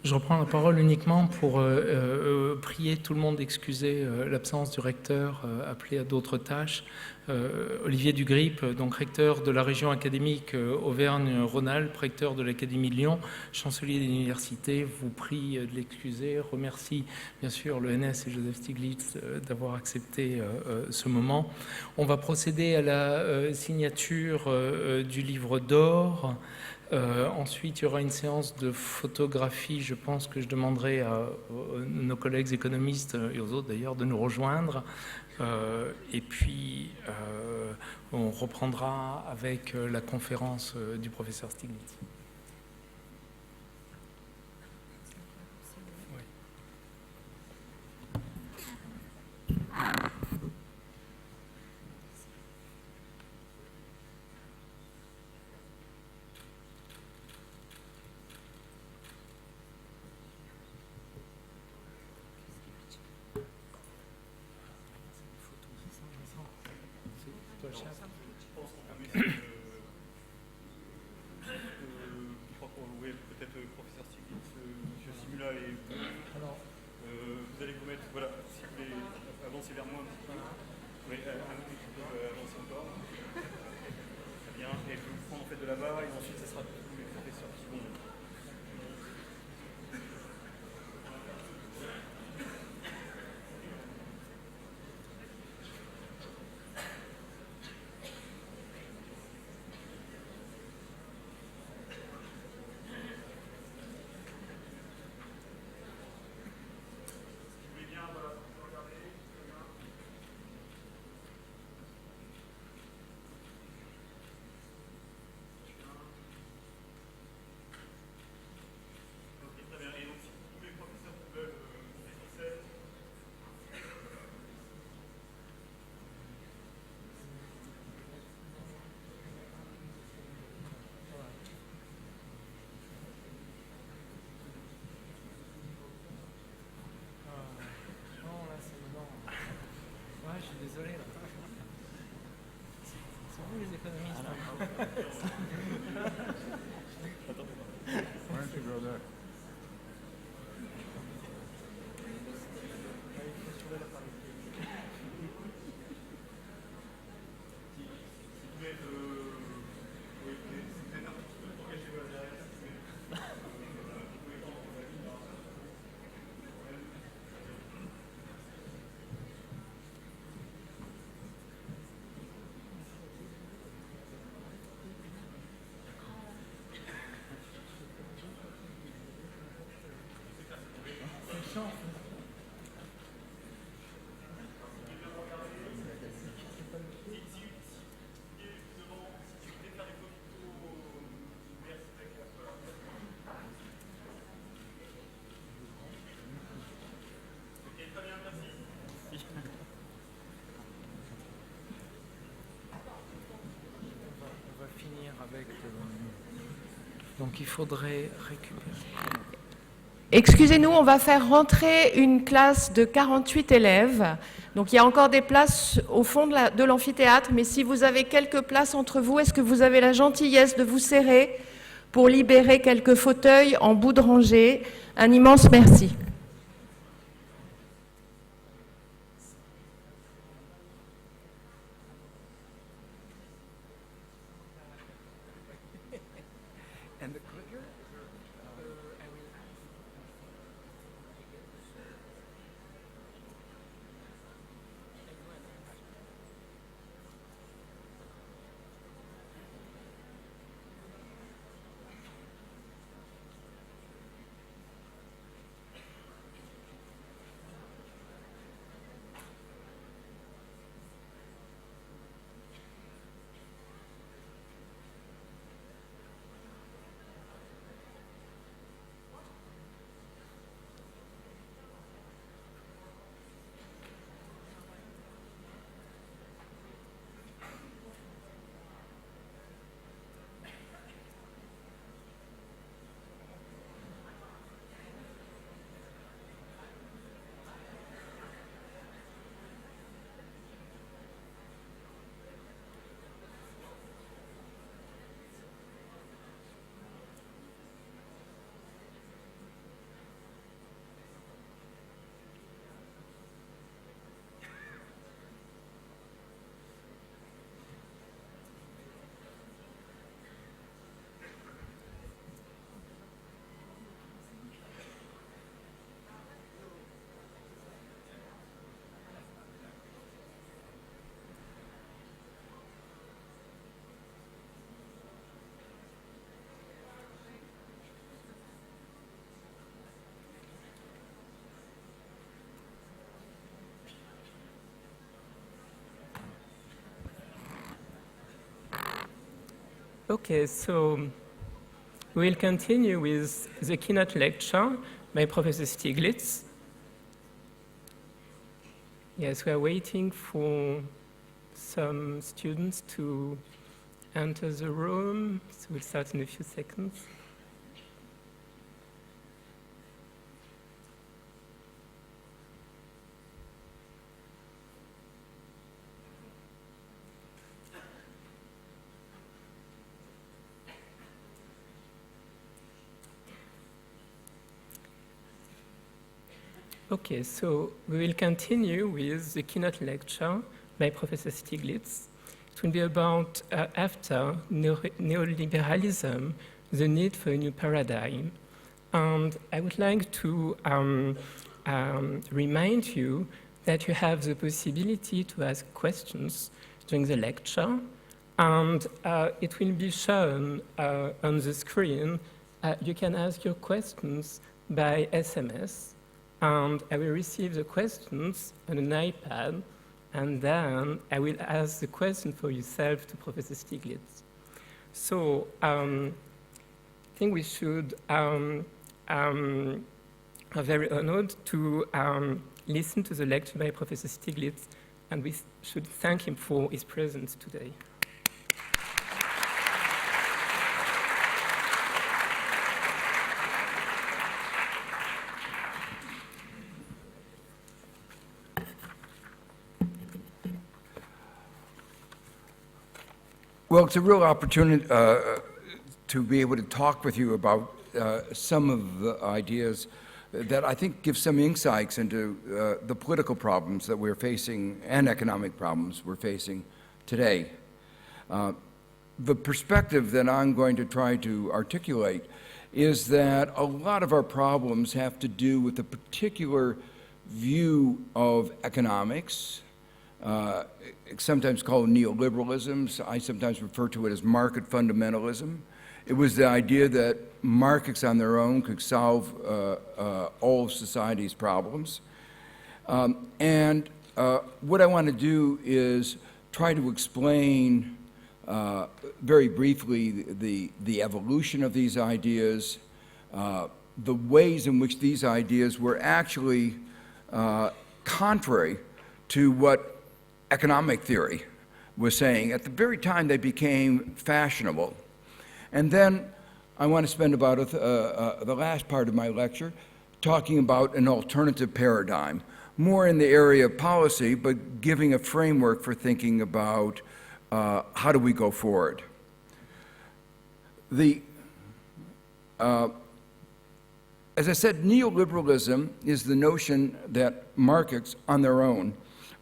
Je reprends la parole uniquement pour prier tout le monde d'excuser l'absence du recteur appelé à d'autres tâches. Olivier Dugrip, donc recteur de la région académique Auvergne-Rhône-Alpes, recteur de l'Académie de Lyon, chancelier de l'université, vous prie de l'excuser, remercie bien sûr le ENS et Joseph Stiglitz d'avoir accepté ce moment. On va procéder à la signature du livre d'or. Ensuite, il y aura une séance de photographie. Je pense que je demanderai à nos collègues économistes et aux autres d'ailleurs de nous rejoindre. Et puis, on reprendra avec la conférence du professeur Stiglitz. Désolé. C'est vous les économistes. Why don't you go there? On va finir avec... Donc il faudrait récupérer... Excusez-nous, on va faire rentrer une classe de 48 élèves. Donc il y a encore des places au fond de l'amphithéâtre, mais si vous avez quelques places entre vous, est-ce que vous avez la gentillesse de vous serrer pour libérer quelques fauteuils en bout de rangée? Un immense merci. Okay, so we'll continue with the keynote lecture by Professor Stiglitz. Yes, we are waiting for some students to enter the room, so we'll start in a few seconds. Okay, so we will continue with the keynote lecture by Professor Stiglitz. It will be about after neoliberalism, the need for a new paradigm. And I would like to remind you that you have the possibility to ask questions during the lecture, and it will be shown on the screen. You can ask your questions by SMS. And I will receive the questions on an iPad, and then I will ask the question for yourself to Professor Stiglitz. So I think we should are very honored to listen to the lecture by Professor Stiglitz, and we should thank him for his presence today. Well, it's a real opportunity to be able to talk with you about some of the ideas that I think give some insights into the political problems that we're facing and economic problems we're facing today. The perspective that I'm going to try to articulate is that a lot of our problems have to do with a particular view of economics, sometimes called neoliberalism. I sometimes refer to it as market fundamentalism. It was the idea that markets on their own could solve all of society's problems. And what I want to do is try to explain very briefly the evolution of these ideas, the ways in which these ideas were actually contrary to what economic theory was saying at the very time they became fashionable. And then I want to spend about the last part of my lecture talking about an alternative paradigm, more in the area of policy, but giving a framework for thinking about how do we go forward. As I said, neoliberalism is the notion that markets on their own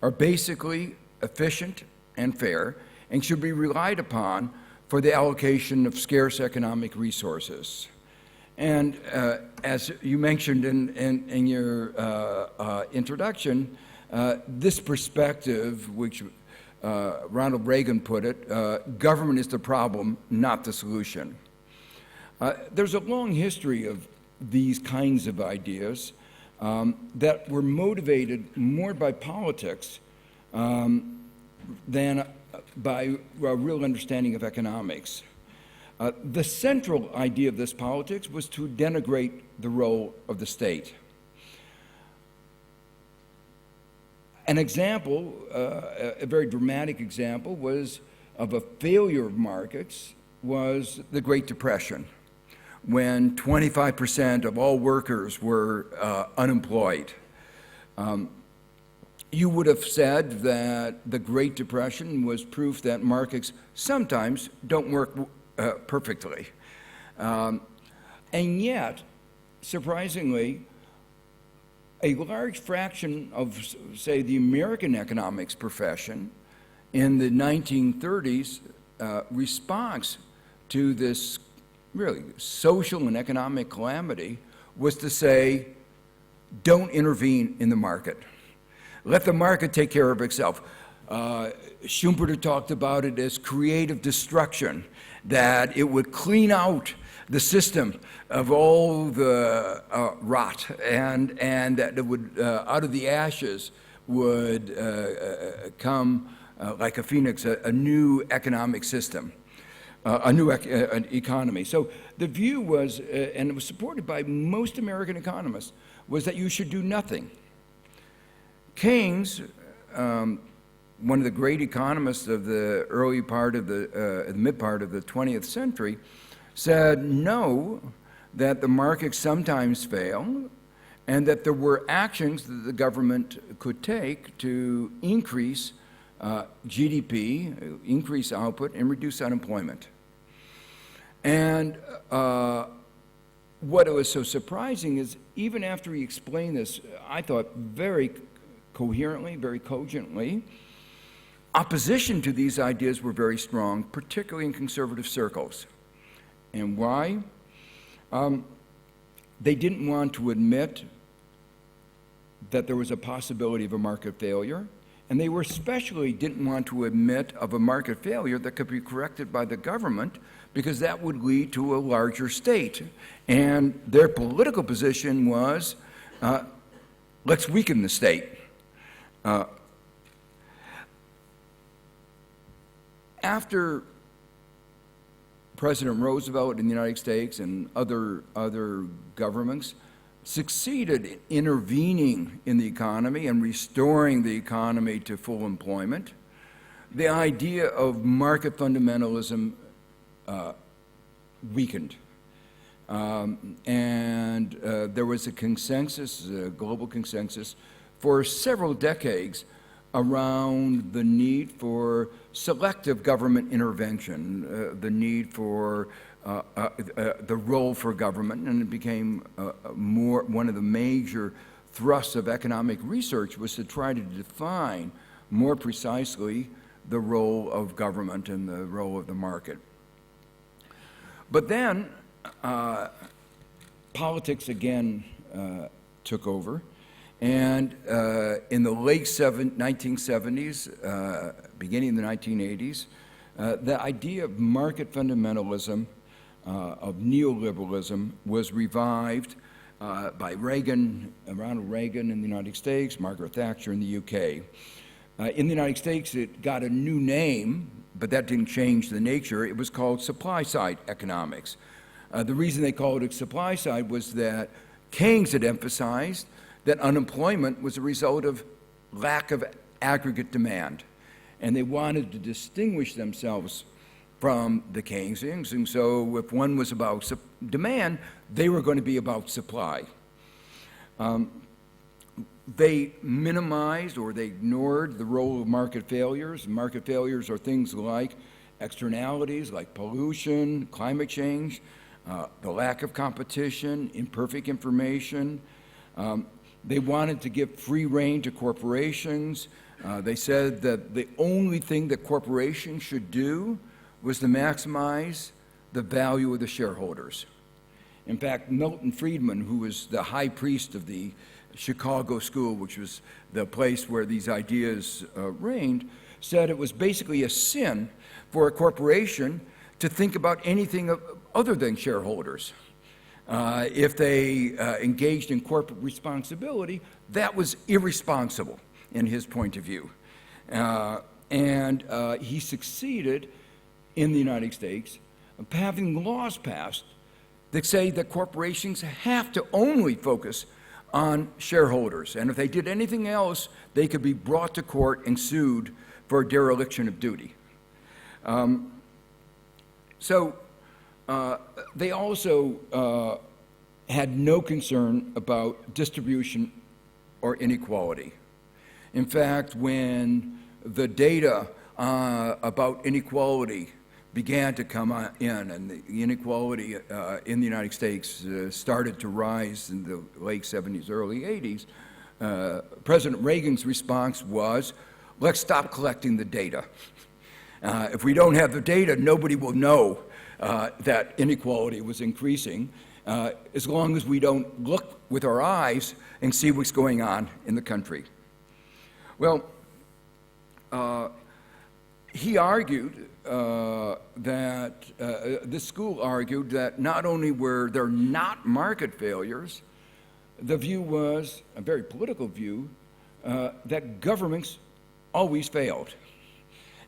are basically efficient and fair and should be relied upon for the allocation of scarce economic resources. And as you mentioned in your introduction, this perspective, which Ronald Reagan put it, government is the problem, not the solution. There's a long history of these kinds of ideas that were motivated more by politics than by a real understanding of economics. The central idea of this politics was to denigrate the role of the state. An example, a very dramatic example, was of a failure of markets was the Great Depression, when 25% of all workers were unemployed. You would have said that the Great Depression was proof that markets sometimes don't work perfectly. And yet, surprisingly, a large fraction of, say, the American economics profession in the 1930s response to this really social and economic calamity was to say, don't intervene in the market. Let the market take care of itself. Schumpeter talked about it as creative destruction, that it would clean out the system of all the rot, and that it would, out of the ashes would come like a phoenix, a new economic system. an economy. So the view was, and it was supported by most American economists, was that you should do nothing. Keynes, one of the great economists of the early part of the mid part of the 20th century, said no, that the markets sometimes fail, and that there were actions that the government could take to increase GDP, increase output, and reduce unemployment. And what was so surprising is, even after he explained this, I thought very coherently, very cogently, opposition to these ideas were very strong, particularly in conservative circles. And why? They didn't want to admit that there was a possibility of a market failure, and they especially didn't want to admit of a market failure that could be corrected by the government, because that would lead to a larger state. And their political position was, let's weaken the state. After President Roosevelt in the United States and other governments succeeded in intervening in the economy and restoring the economy to full employment, the idea of market fundamentalism weakened. And there was a consensus, a global consensus, for several decades around the need for selective government intervention, the need for the role for government, and it became one of the major thrusts of economic research was to try to define more precisely the role of government and the role of the market. But then politics again took over. And in the late 1970s, beginning in the 1980s, the idea of market fundamentalism, of neoliberalism, was revived by Ronald Reagan in the United States, Margaret Thatcher in the UK. In the United States, it got a new name, but that didn't change the nature. It was called supply-side economics. The reason they called it supply-side was that Keynes had emphasized that unemployment was a result of lack of aggregate demand. And they wanted to distinguish themselves from the Keynesians, and so if one was about demand, they were going to be about supply. They minimized or they ignored the role of market failures. Market failures are things like externalities like pollution, climate change, the lack of competition, imperfect information. They wanted to give free rein to corporations. They said that the only thing that corporations should do was to maximize the value of the shareholders. In fact, Milton Friedman, who was the high priest of the Chicago School, which was the place where these ideas reigned, said it was basically a sin for a corporation to think about anything other than shareholders. If they engaged in corporate responsibility, that was irresponsible in his point of view. And he succeeded in the United States of having laws passed that say that corporations have to only focus on shareholders. And if they did anything else, they could be brought to court and sued for dereliction of duty. They also had no concern about distribution or inequality. In fact, when the data about inequality began to come in, and the inequality in the United States started to rise in the late 70s, early 80s, President Reagan's response was, let's stop collecting the data. If we don't have the data, nobody will know that inequality was increasing, as long as we don't look with our eyes and see what's going on in the country. Well, he argued this school argued that not only were there not market failures, the view was, a very political view, that governments always failed.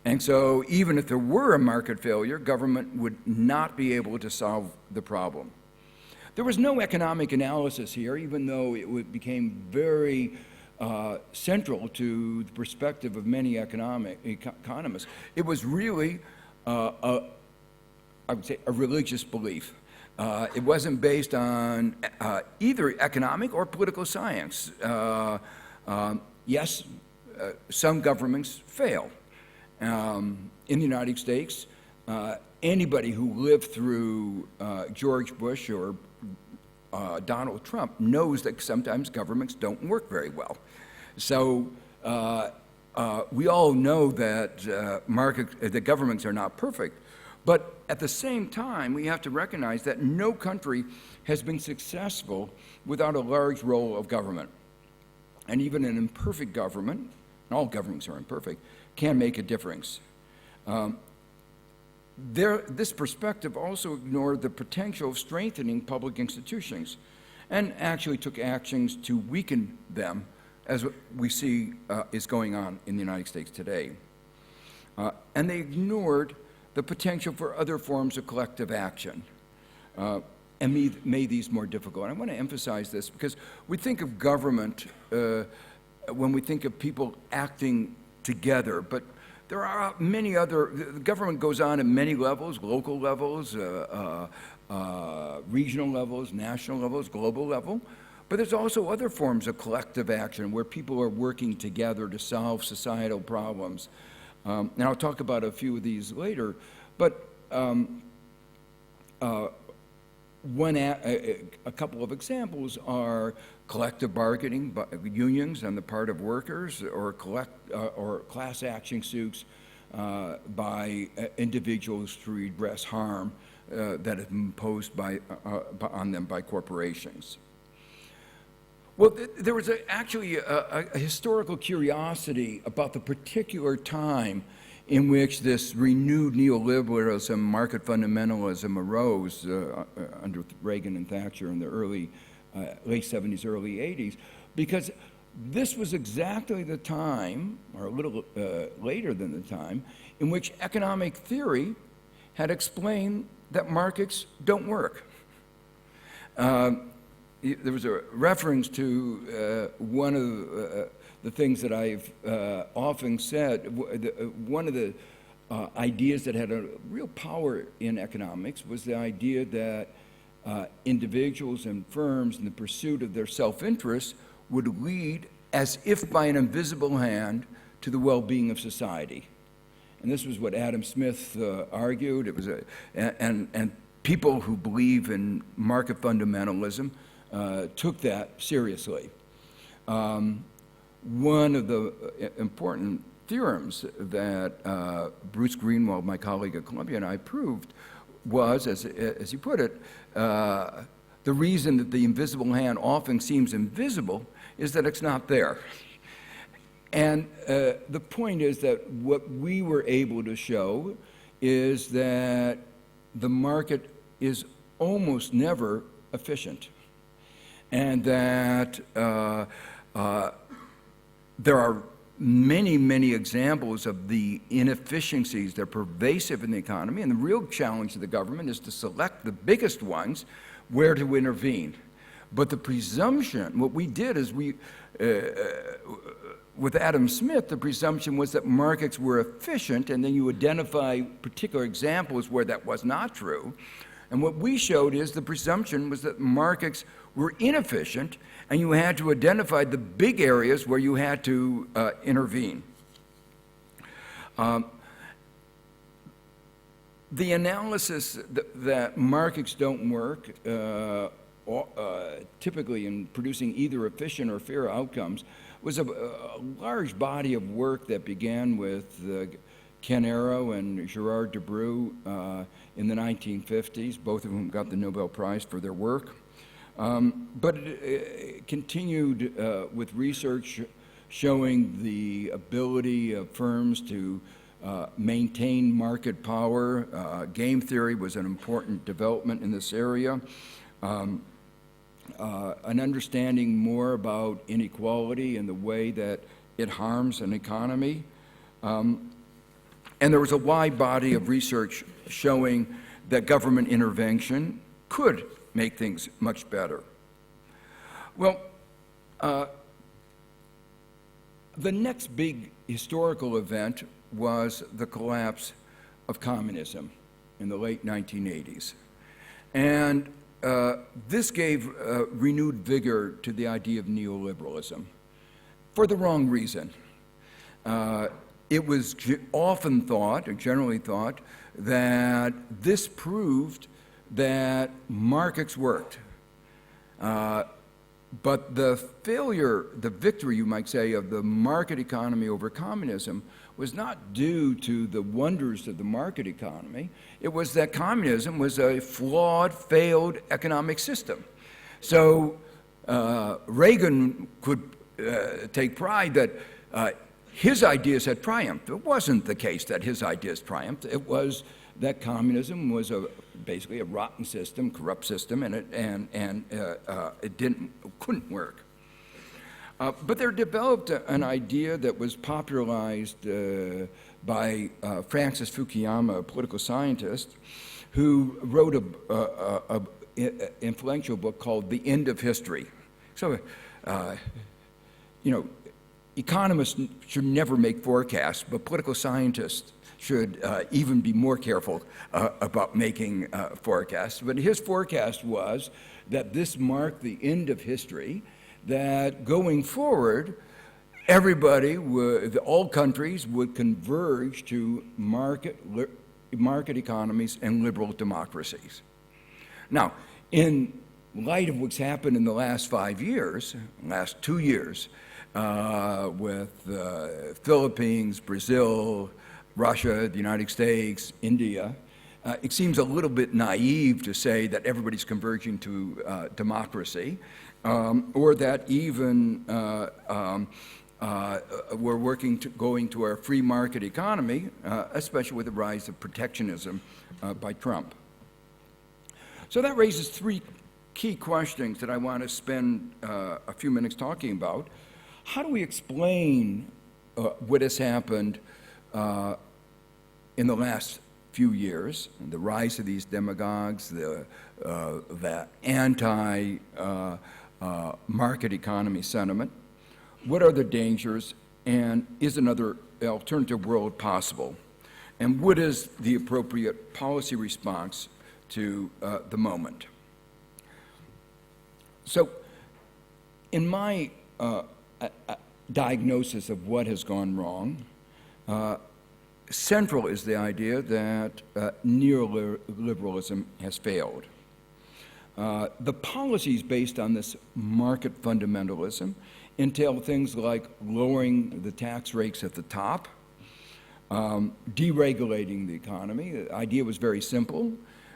And so even if there were a market failure, government would not be able to solve the problem. There was no economic analysis here, even though it became very central to the perspective of many economists. It was really, I would say, a religious belief. It wasn't based on either economic or political science. Yes, some governments fail. In the United States, anybody who lived through George Bush or Donald Trump knows that sometimes governments don't work very well. So we all know that the governments are not perfect. But at the same time, we have to recognize that no country has been successful without a large role of government. And even an imperfect government, and all governments are imperfect, can make a difference. This perspective also ignored the potential of strengthening public institutions and actually took actions to weaken them, as we see is going on in the United States today. And they ignored the potential for other forms of collective action and made these more difficult. And I want to emphasize this because we think of government when we think of people acting together, but there are many other, the government goes on at many levels, local levels, regional levels, national levels, global level, but there's also other forms of collective action where people are working together to solve societal problems. And I'll talk about a few of these later, but a couple of examples are collective bargaining by unions on the part of workers, or class action suits by individuals to redress harm that is imposed on them by corporations. Well, there was actually a historical curiosity about the particular time in which this renewed neoliberalism, market fundamentalism arose under Reagan and Thatcher in the late 70s, early 80s, because this was exactly the time, or a little later than the time, in which economic theory had explained that markets don't work. There was a reference to one of the things that I've often said. One of the ideas that had a real power in economics was the idea that individuals and firms in the pursuit of their self-interest would lead, as if by an invisible hand, to the well-being of society. And this was what Adam Smith argued. It was and people who believe in market fundamentalism took that seriously. One of the important theorems that Bruce Greenwald, my colleague at Columbia, and I proved was, as you put it, the reason that the invisible hand often seems invisible is that it's not there. And the point is that what we were able to show is that the market is almost never efficient, and that there are many, many examples of the inefficiencies that are pervasive in the economy, and the real challenge of the government is to select the biggest ones where to intervene. But the presumption, what we did is with Adam Smith, the presumption was that markets were efficient, and then you identify particular examples where that was not true. And what we showed is the presumption was that markets were inefficient, and you had to identify the big areas where you had to intervene. The analysis that markets don't work, typically in producing either efficient or fair outcomes, was a large body of work that began with Ken Arrow and Gerard Debreu in the 1950s, both of whom got the Nobel Prize for their work. But it continued with research showing the ability of firms to maintain market power. Game theory was an important development in this area. An understanding more about inequality and the way that it harms an economy. And there was a wide body of research showing that government intervention could make things much better. Well, the next big historical event was the collapse of communism in the late 1980s. And this gave renewed vigor to the idea of neoliberalism for the wrong reason. It was often thought, or generally thought, that this proved that markets worked. But the failure, the victory, you might say, of the market economy over communism was not due to the wonders of the market economy. It was that communism was a flawed, failed economic system. So Reagan could take pride that his ideas had triumphed. It wasn't the case that his ideas triumphed. It was that communism was basically a rotten system, corrupt system, and it couldn't work. But there developed an idea that was popularized by Francis Fukuyama, a political scientist, who wrote an influential book called The End of History. So, economists should never make forecasts, but political scientists should even be more careful about making forecasts. But his forecast was that this marked the end of history, that going forward, all countries would converge to market economies and liberal democracies. Now, in light of what's happened in the last 5 years, last 2 years, with the Philippines, Brazil, Russia, the United States, India, it seems a little bit naive to say that everybody's converging to democracy, or that even we're going to our free market economy, especially with the rise of protectionism by Trump. So that raises three key questions that I want to spend a few minutes talking about. How do we explain what has happened in the last few years, the rise of these demagogues, the anti-market economy sentiment? What are the dangers, and is another alternative world possible? And what is the appropriate policy response to the moment? So, in my diagnosis of what has gone wrong, central is the idea that neoliberalism has failed. The policies based on this market fundamentalism entail things like lowering the tax rates at the top, deregulating the economy. The idea was very simple,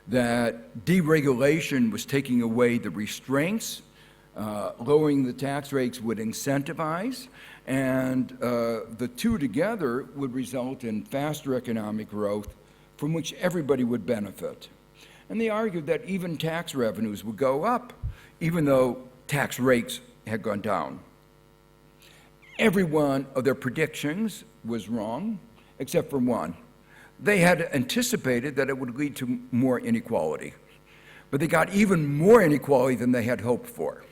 that deregulation was taking away the restraints, lowering the tax rates would incentivize, and the two together would result in faster economic growth from which everybody would benefit. And they argued that even tax revenues would go up, even though tax rates had gone down. Every one of their predictions was wrong, except for one. They had anticipated that it would lead to more inequality, but they got even more inequality than they had hoped for.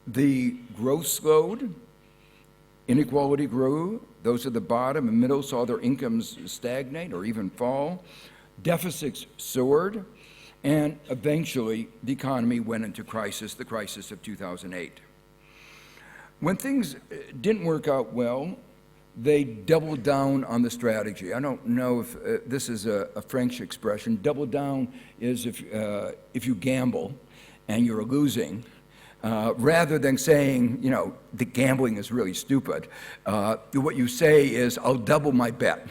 The growth slowed, inequality grew, those at the bottom and middle saw their incomes stagnate or even fall, deficits soared, and eventually the economy went into crisis, the crisis of 2008. When things didn't work out well, they doubled down on the strategy. I don't know if this is a French expression. Double down is if you gamble and you're losing, rather than saying, the gambling is really stupid, what you say is, I'll double my bet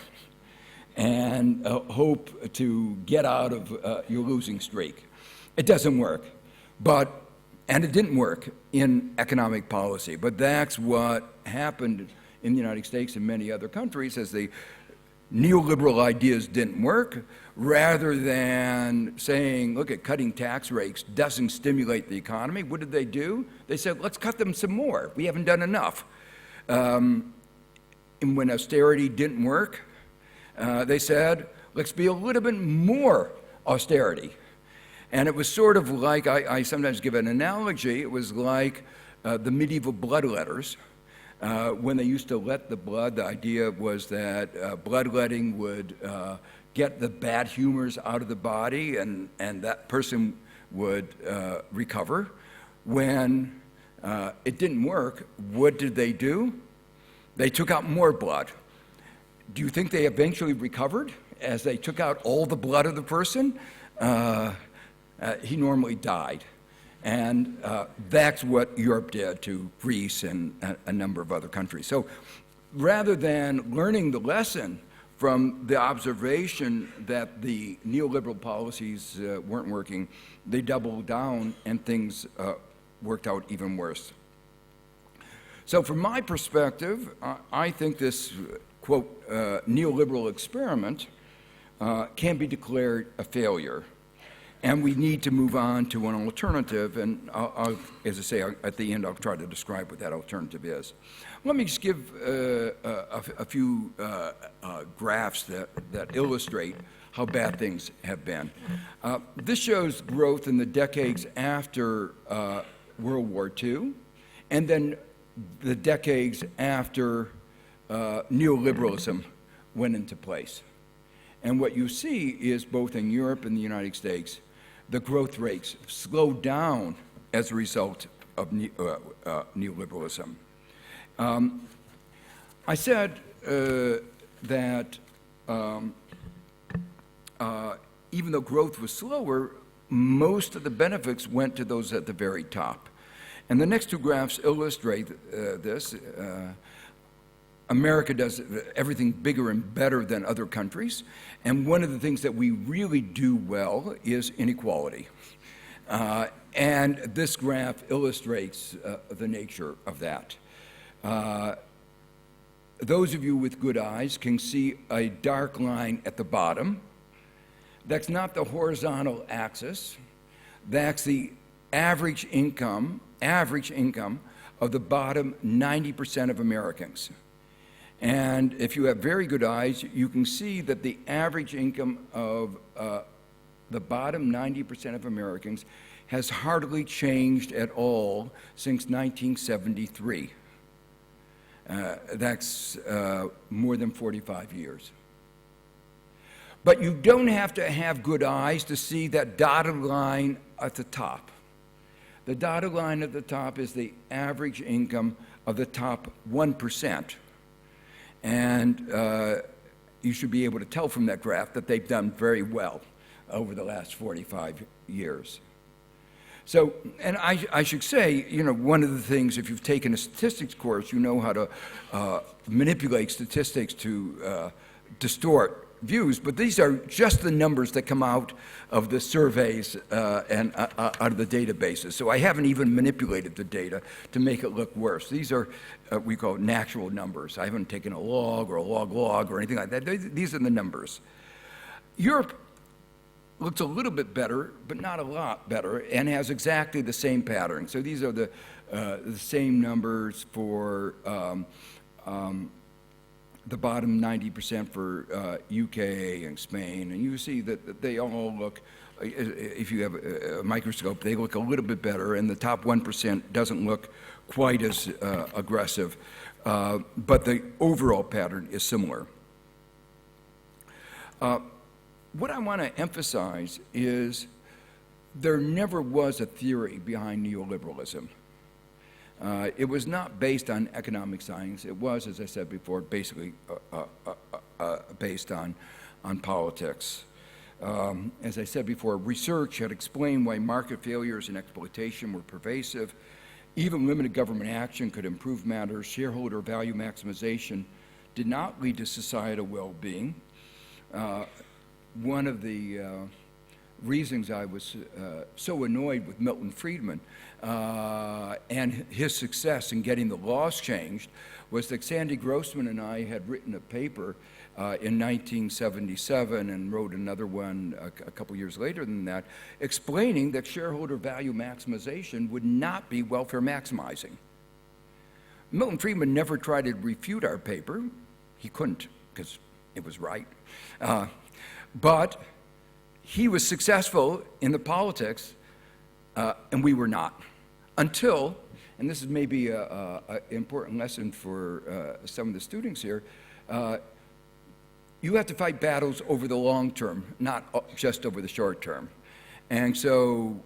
and hope to get out of your losing streak. It doesn't work, and it didn't work in economic policy, but that's what happened in the United States and many other countries as the neoliberal ideas didn't work. Rather than saying, look, cutting tax rates doesn't stimulate the economy, what did they do? They said, let's cut them some more. We haven't done enough. And when austerity didn't work, They said, let's be a little bit more austerity. And it was sort of like, I sometimes give an analogy, it was like the medieval bloodletters. When they used to let the blood, the idea was that bloodletting would get the bad humors out of the body, and that person would recover. When it didn't work, what did they do? They took out more blood. Do you think they eventually recovered as they took out all the blood of the person? He normally died. And that's what Europe did to Greece and a number of other countries. So rather than learning the lesson from the observation that the neoliberal policies weren't working, they doubled down and things worked out even worse. So from my perspective, I think this, quote, neoliberal experiment can be declared a failure. And we need to move on to an alternative, and as I say, at the end I'll try to describe what that alternative is. Let me just give a few graphs that illustrate how bad things have been. This shows growth in the decades after World War II, and then the decades after neoliberalism went into place. And what you see is both in Europe and the United States, the growth rates slowed down as a result of neoliberalism. I said that even though growth was slower, most of the benefits went to those at the very top. And the next two graphs illustrate this. America does everything bigger and better than other countries, and one of the things that we really do well is inequality. And this graph illustrates the nature of that. Those of you with good eyes can see a dark line at the bottom. That's not the horizontal axis. That's the average income of the bottom 90% of Americans. And if you have very good eyes, you can see that the average income of the bottom 90% of Americans has hardly changed at all since 1973. That's more than 45 years. But you don't have to have good eyes to see that dotted line at the top. The dotted line at the top is the average income of the top 1%. And you should be able to tell from that graph that they've done very well over the last 45 years. So, and I should say, you know, one of the things, if you've taken a statistics course, you know how to manipulate statistics to distort views, but these are just the numbers that come out of the surveys and out of the databases. So I haven't even manipulated the data to make it look worse. These are, we call natural numbers. I haven't taken a log or a log or anything like that. These are the numbers. Europe looks a little bit better, but not a lot better, and has exactly the same pattern. So these are the same numbers for the bottom 90% for UK and Spain, and you see that they all look, if you have a microscope, they look a little bit better, and the top 1% doesn't look quite as aggressive, but the overall pattern is similar. What I want to emphasize is there never was a theory behind neoliberalism. It was not based on economic science. It was, as I said before, basically based on politics. As I said before, research had explained why market failures and exploitation were pervasive. Even limited government action could improve matters. Shareholder value maximization did not lead to societal well-being. One of the reasons I was so annoyed with Milton Friedman and his success in getting the laws changed was that Sandy Grossman and I had written a paper in 1977 and wrote another one a couple years later than that, explaining that shareholder value maximization would not be welfare maximizing. Milton Friedman never tried to refute our paper. He couldn't, because it was right. But he was successful in the politics, and we were not. Until, and this is maybe an important lesson for some of the students here, you have to fight battles over the long term, not just over the short term. And so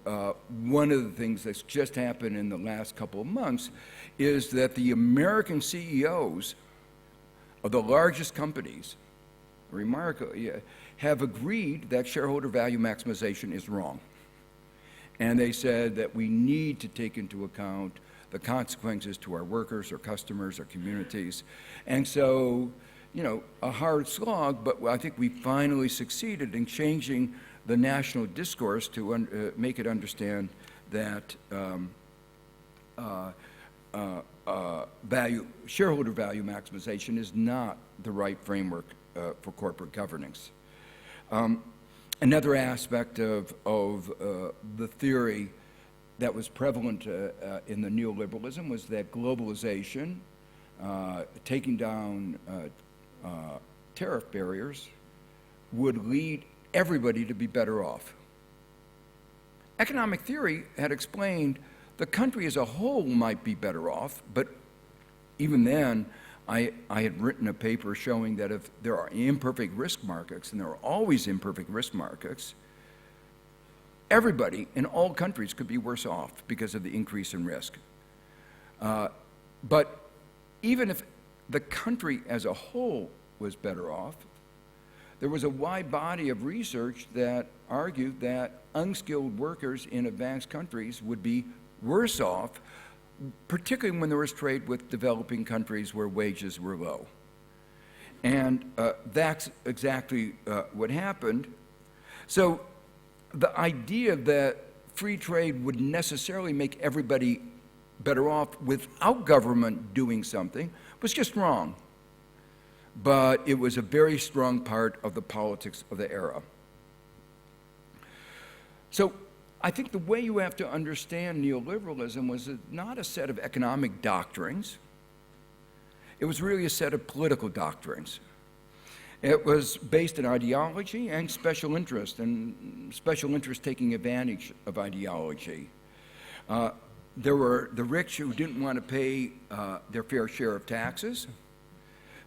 one of the things that's just happened in the last couple of months is that the American CEOs of the largest companies, remarkably, have agreed that shareholder value maximization is wrong. And they said that we need to take into account the consequences to our workers, our customers, our communities. And so, you know, a hard slog, but I think we finally succeeded in changing the national discourse to make it understand that shareholder value maximization is not the right framework for corporate governance. Another aspect of the theory that was prevalent in the neoliberalism was that globalization, taking down tariff barriers, would lead everybody to be better off. Economic theory had explained the country as a whole might be better off, but even then, I had written a paper showing that if there are imperfect risk markets, and there are always imperfect risk markets, everybody in all countries could be worse off because of the increase in risk. But even if the country as a whole was better off, there was a wide body of research that argued that unskilled workers in advanced countries would be worse off, particularly when there was trade with developing countries where wages were low. And that's exactly what happened. So the idea that free trade would necessarily make everybody better off without government doing something was just wrong. But it was a very strong part of the politics of the era. So I think the way you have to understand neoliberalism was not a set of economic doctrines. It was really a set of political doctrines. It was based on ideology and special interest taking advantage of ideology. There were the rich who didn't want to pay their fair share of taxes,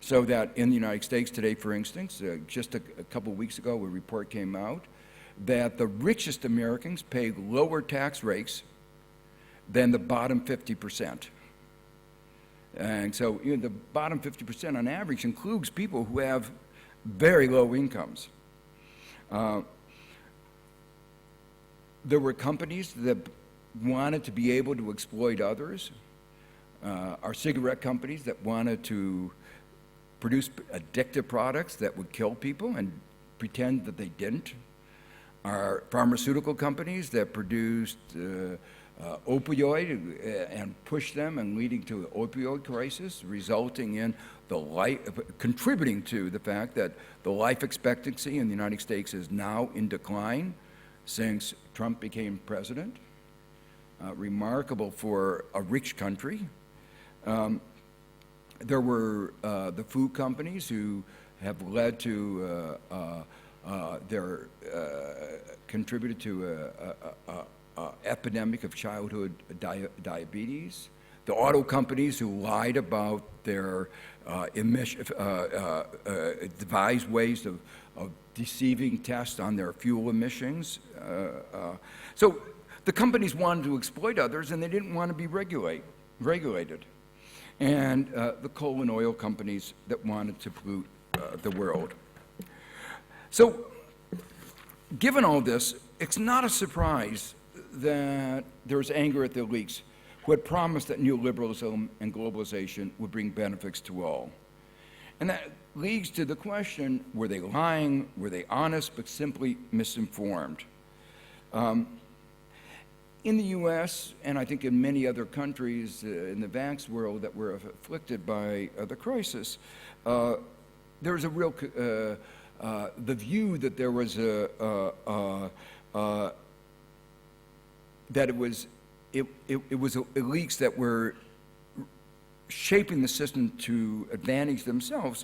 so that in the United States today, for instance, just a couple of weeks ago, a report came out that the richest Americans pay lower tax rates than the bottom 50%. And so the bottom 50% on average includes people who have very low incomes. There were companies that wanted to be able to exploit others. Our cigarette companies that wanted to produce addictive products that would kill people and pretend that they didn't. Our pharmaceutical companies that produced opioid and pushed them and leading to the opioid crisis, resulting in contributing to the fact that the life expectancy in the United States is now in decline since Trump became president. Remarkable for a rich country. There were the food companies who have led to contributed to an epidemic of childhood diabetes. The auto companies who lied about their devised ways of deceiving tests on their fuel emissions. So the companies wanted to exploit others, and they didn't want to be regulated. And the coal and oil companies that wanted to pollute the world. So, given all this, it's not a surprise that there was anger at the elites who had promised that neoliberalism and globalization would bring benefits to all. And that leads to the question, were they lying, were they honest, but simply misinformed? In the US, and I think in many other countries in the advanced world that were afflicted by the crisis, there was a real, the view that there was that it was elites that were shaping the system to advantage themselves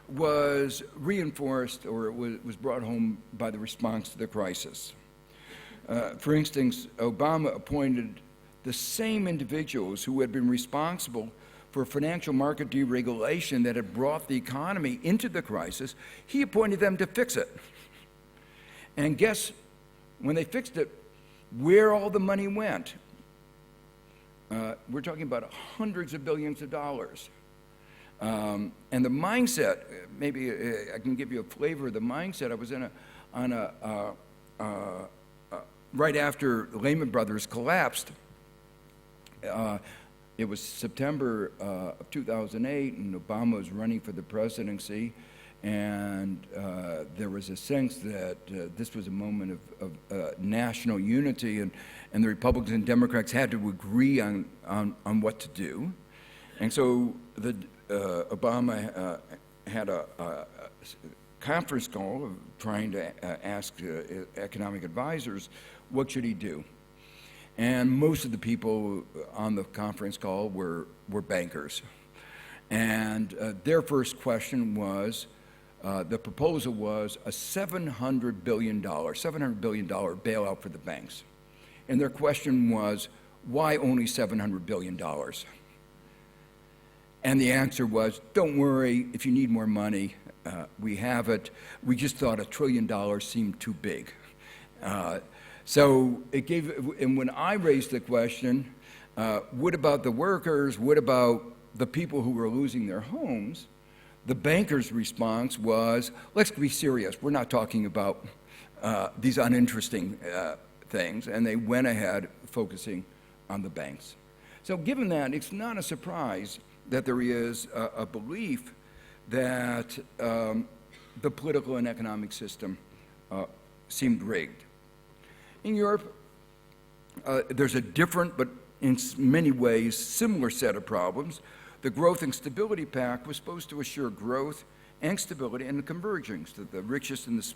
was reinforced, or it was brought home by the response to the crisis. For instance, Obama appointed the same individuals who had been responsible for financial market deregulation that had brought the economy into the crisis. He appointed them to fix it. And guess, when they fixed it, where all the money went? We're talking about hundreds of billions of dollars. And the mindset, maybe I can give you a flavor of the mindset. I was right after Lehman Brothers collapsed. It was September of 2008, and Obama was running for the presidency, and there was a sense that this was a moment of national unity, and the Republicans and Democrats had to agree on what to do. And so Obama had a conference call of trying to ask economic advisors, what should he do? And most of the people on the conference call were bankers. And their first question was, the proposal was a $700 billion bailout for the banks. And their question was, why only $700 billion? And the answer was, don't worry, if you need more money, we have it. We just thought $1 trillion seemed too big. So it gave, and when I raised the question, what about the workers? What about the people who were losing their homes? The bankers' response was, let's be serious. We're not talking about these uninteresting things. And they went ahead focusing on the banks. So given that, it's not a surprise that there is a belief that the political and economic system seemed rigged. In Europe, there's a different, but in many ways similar set of problems. The Growth and Stability Pact was supposed to assure growth and stability and convergence, that the richest and the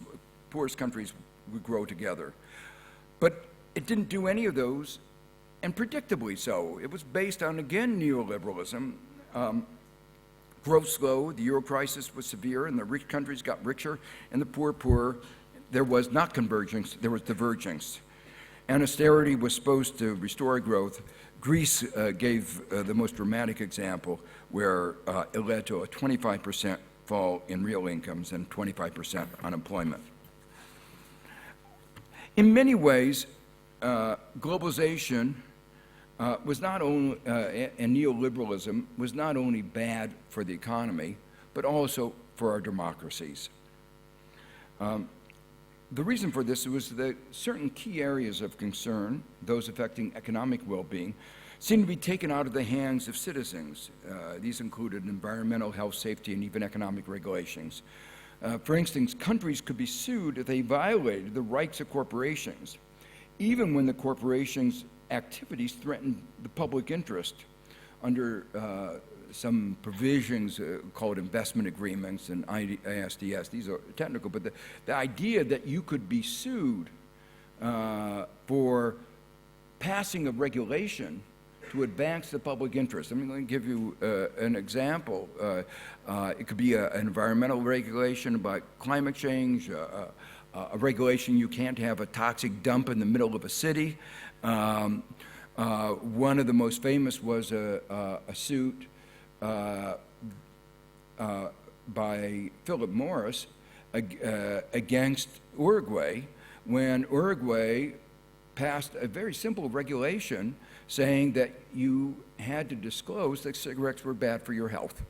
poorest countries would grow together. But it didn't do any of those, and predictably so. It was based on, again, neoliberalism. Growth slowed, the euro crisis was severe, and the rich countries got richer, and the poor poorer. There was not convergence, there was divergence. And austerity was supposed to restore growth. Greece gave the most dramatic example where it led to a 25% fall in real incomes and 25% unemployment. In many ways, globalization was not only, and neoliberalism was not only bad for the economy, but also for our democracies. The reason for this was that certain key areas of concern, those affecting economic well-being, seemed to be taken out of the hands of citizens. These included environmental, health, safety, and even economic regulations. For instance, countries could be sued if they violated the rights of corporations, even when the corporation's activities threatened the public interest under some provisions called investment agreements and ISDS. These are technical, but the idea that you could be sued for passing a regulation to advance the public interest. Let me give you an example. It could be an environmental regulation about climate change, a regulation you can't have a toxic dump in the middle of a city. One of the most famous was a suit by Philip Morris against Uruguay when Uruguay passed a very simple regulation saying that you had to disclose that cigarettes were bad for your health.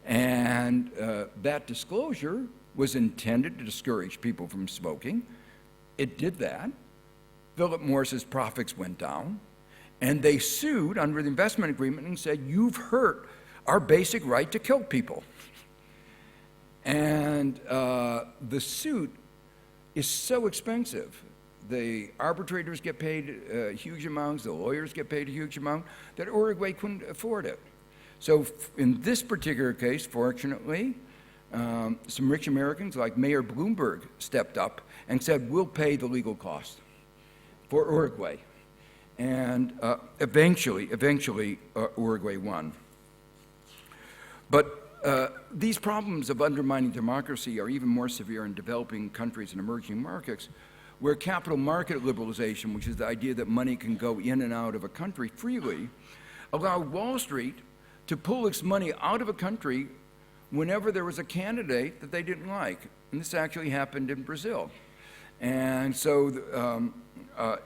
And that disclosure was intended to discourage people from smoking. It did that. Philip Morris's profits went down, and they sued under the investment agreement and said, you've hurt our basic right to kill people. And the suit is so expensive. The arbitrators get paid huge amounts, the lawyers get paid a huge amount, that Uruguay couldn't afford it. So in this particular case, fortunately, some rich Americans like Mayor Bloomberg stepped up and said, we'll pay the legal cost for Uruguay. And eventually, Uruguay won. But These problems of undermining democracy are even more severe in developing countries and emerging markets, where capital market liberalization, which is the idea that money can go in and out of a country freely, allowed Wall Street to pull its money out of a country whenever there was a candidate that they didn't like. And this actually happened in Brazil. And so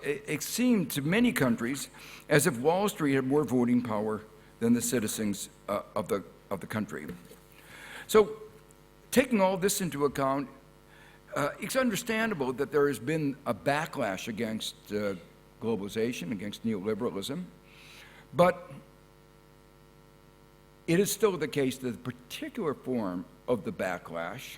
it seemed to many countries as if Wall Street had more voting power than the citizens of the country. So taking all this into account, it's understandable that there has been a backlash against globalization, against neoliberalism, but it is still the case that the particular form of the backlash,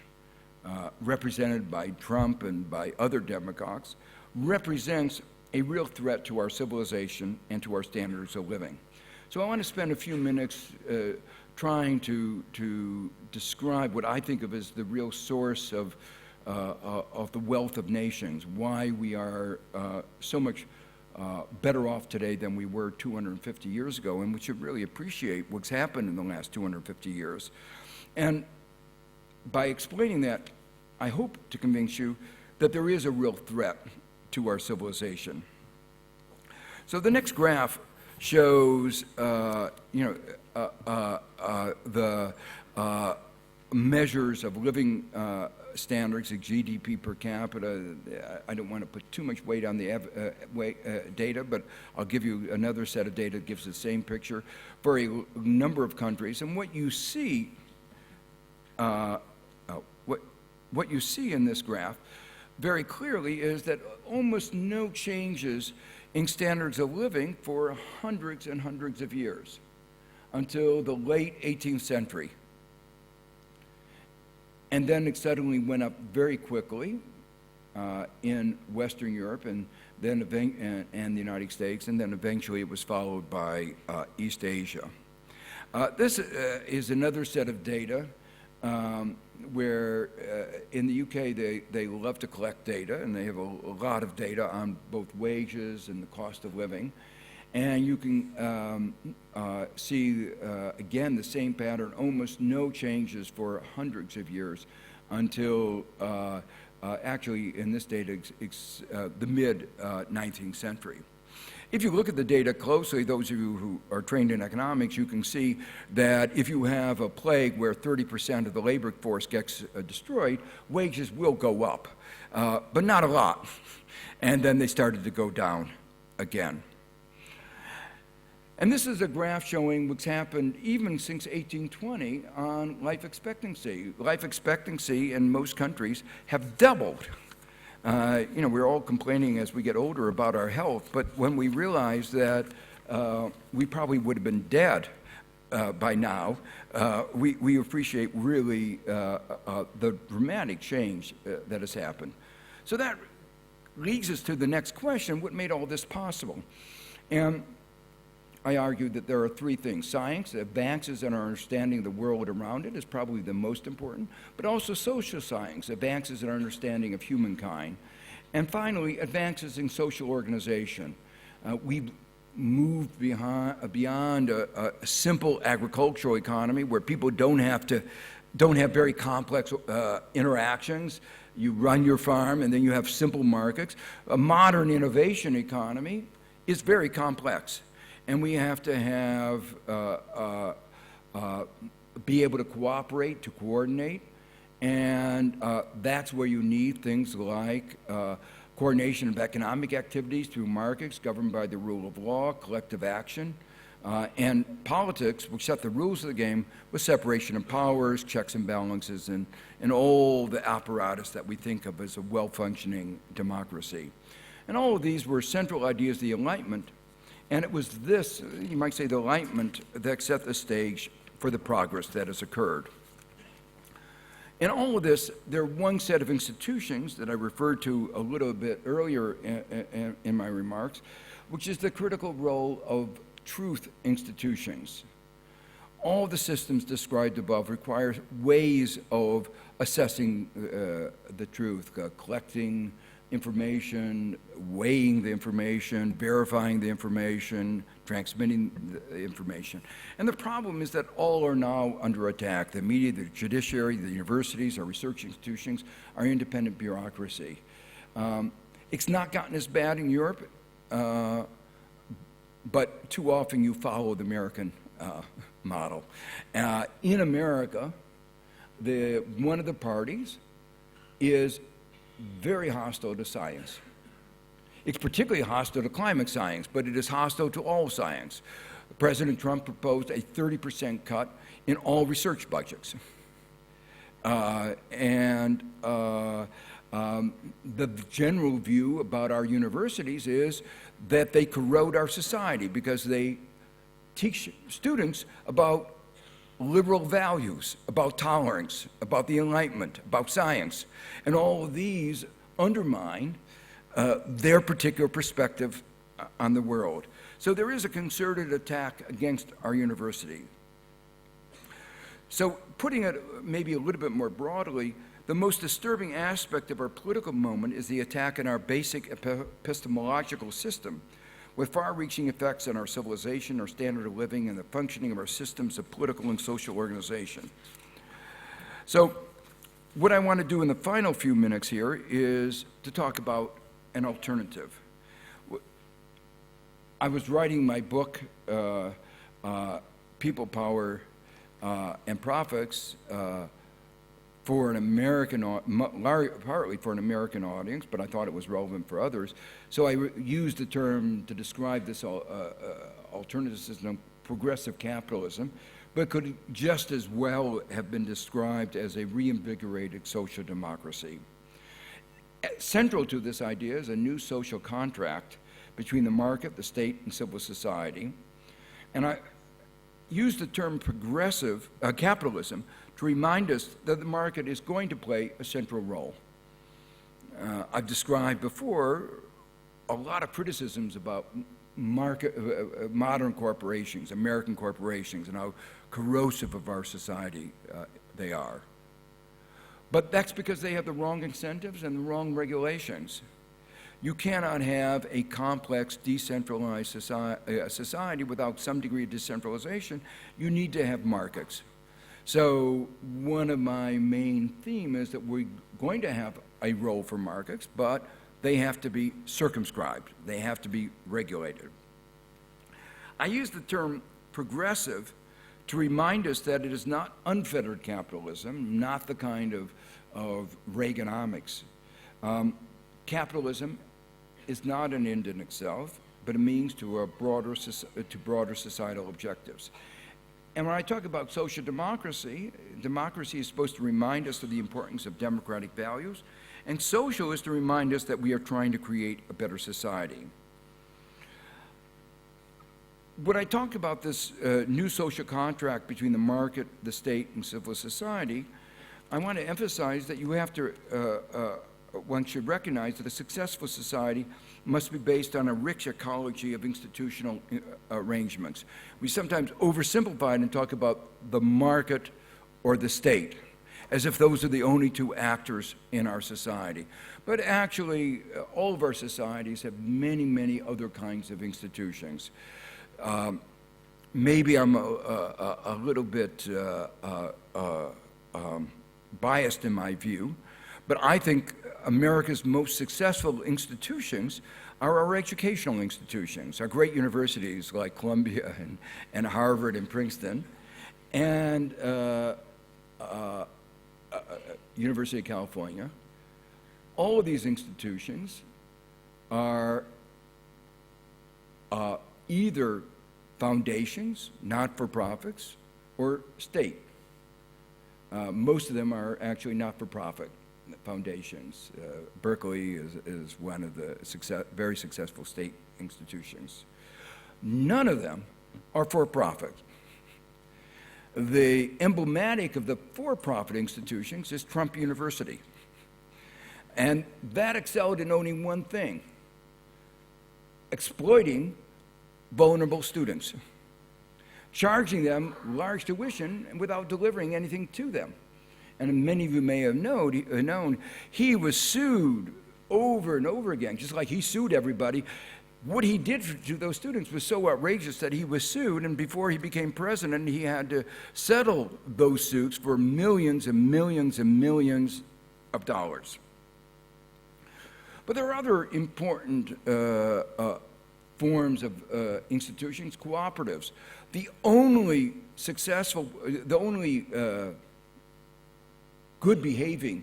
represented by Trump and by other demagogues, represents a real threat to our civilization and to our standards of living. So I want to spend a few minutes trying to describe what I think of as the real source of the wealth of nations, why we are so much better off today than we were 250 years ago, and we should really appreciate what's happened in the last 250 years. And by explaining that, I hope to convince you that there is a real threat to our civilization. So the next graph shows, the measures of living standards, like GDP per capita. I don't want to put too much weight on the data, but I'll give you another set of data that gives the same picture for a number of countries. And what you see, what you see in this graph very clearly is that almost no changes in standards of living for hundreds and hundreds of years until the late 18th century. And then it suddenly went up very quickly in Western Europe and then and the United States, and then eventually it was followed by East Asia. This is another set of data where in the UK they love to collect data, and they have a lot of data on both wages and the cost of living. And you can see, again, the same pattern, almost no changes for hundreds of years until, actually, in this data, it's the mid-19th century. If you look at the data closely, those of you who are trained in economics, you can see that if you have a plague where 30% of the labor force gets destroyed, wages will go up, but not a lot. And then they started to go down again. And this is a graph showing what's happened even since 1820 on life expectancy. Life expectancy in most countries have doubled. We're all complaining as we get older about our health, but when we realize that we probably would have been dead by now, we appreciate really the dramatic change that has happened. So that leads us to the next question: what made all this possible? And I argue that there are three things. Science, advances in our understanding of the world around it, is probably the most important, but also social science, advances in our understanding of humankind. And finally, advances in social organization. We moved beyond a simple agricultural economy where people don't have very complex interactions. You run your farm and then you have simple markets. A modern innovation economy is very complex. And we have to have, be able to cooperate, to coordinate, and that's where you need things like coordination of economic activities through markets governed by the rule of law, collective action, and politics, which set the rules of the game with separation of powers, checks and balances, and all the apparatus that we think of as a well-functioning democracy. And all of these were central ideas of the Enlightenment. And it was this, you might say, the Enlightenment that set the stage for the progress that has occurred. In all of this, there are one set of institutions that I referred to a little bit earlier in my remarks, which is the critical role of truth institutions. all the systems described above require ways of assessing the truth, collecting information, weighing the information, verifying the information, transmitting the information. And the problem is that all are now under attack. The media, the judiciary, the universities, our research institutions, our independent bureaucracy. It's not gotten as bad in Europe, but too often you follow the American model. In America, one of the parties is very hostile to science. It's particularly hostile to climate science, but it is hostile to all science. President Trump proposed a 30% cut in all research budgets. The general view about our universities is that they corrode our society because they teach students about liberal values, about tolerance, about the Enlightenment, about science. And all of these undermine their particular perspective on the world. So there is a concerted attack against our university. So putting it maybe a little bit more broadly, the most disturbing aspect of our political moment is the attack on our basic epistemological system, with far-reaching effects on our civilization, our standard of living, and the functioning of our systems of political and social organization. So what I want to do in the final few minutes here is to talk about an alternative. I was writing my book, People, Power, and Profits, for an American, partly for an American audience, but I thought it was relevant for others. So I used the term to describe this alternative system, progressive capitalism, but could just as well have been described as a reinvigorated social democracy. Central to this idea is a new social contract between the market, the state, and civil society. And I use the term progressive capitalism to remind us that the market is going to play a central role. I've described before a lot of criticisms about modern corporations, American corporations, and how corrosive of our society they are. But that's because they have the wrong incentives and the wrong regulations. You cannot have a complex, decentralized society without some degree of decentralization. You need to have markets. So one of my main themes is that we're going to have a role for markets, but they have to be circumscribed. They have to be regulated. I use the term progressive to remind us that it is not unfettered capitalism, not the kind of Reaganomics. Capitalism is not an end in itself, but a means to broader societal objectives. And when I talk about social democracy, democracy is supposed to remind us of the importance of democratic values, and social is to remind us that we are trying to create a better society. When I talk about this new social contract between the market, the state, and civil society, I want to emphasize that you have to, one should recognize that a successful society must be based on a rich ecology of institutional arrangements. We sometimes oversimplify it and talk about the market or the state, as if those are the only two actors in our society. But actually, all of our societies have many, many other kinds of institutions. Maybe I'm a little bit biased in my view, but I think America's most successful institutions are our educational institutions, our great universities like Columbia and Harvard and Princeton, and University of California. All of these institutions are either foundations, not-for-profits, or state. Most of them are actually not-for-profit foundations. Berkeley is one of the very successful state institutions. None of them are for-profit. The emblematic of the for-profit institutions is Trump University. And that excelled in only one thing: exploiting vulnerable students. charging them large tuition without delivering anything to them. And many of you may have known he was sued over and over again, just like he sued everybody. What he did to those students was so outrageous that he was sued, and before he became president, he had to settle those suits for millions and millions and millions of dollars. But there are other important forms of institutions, cooperatives. The only successful, the only good-behaving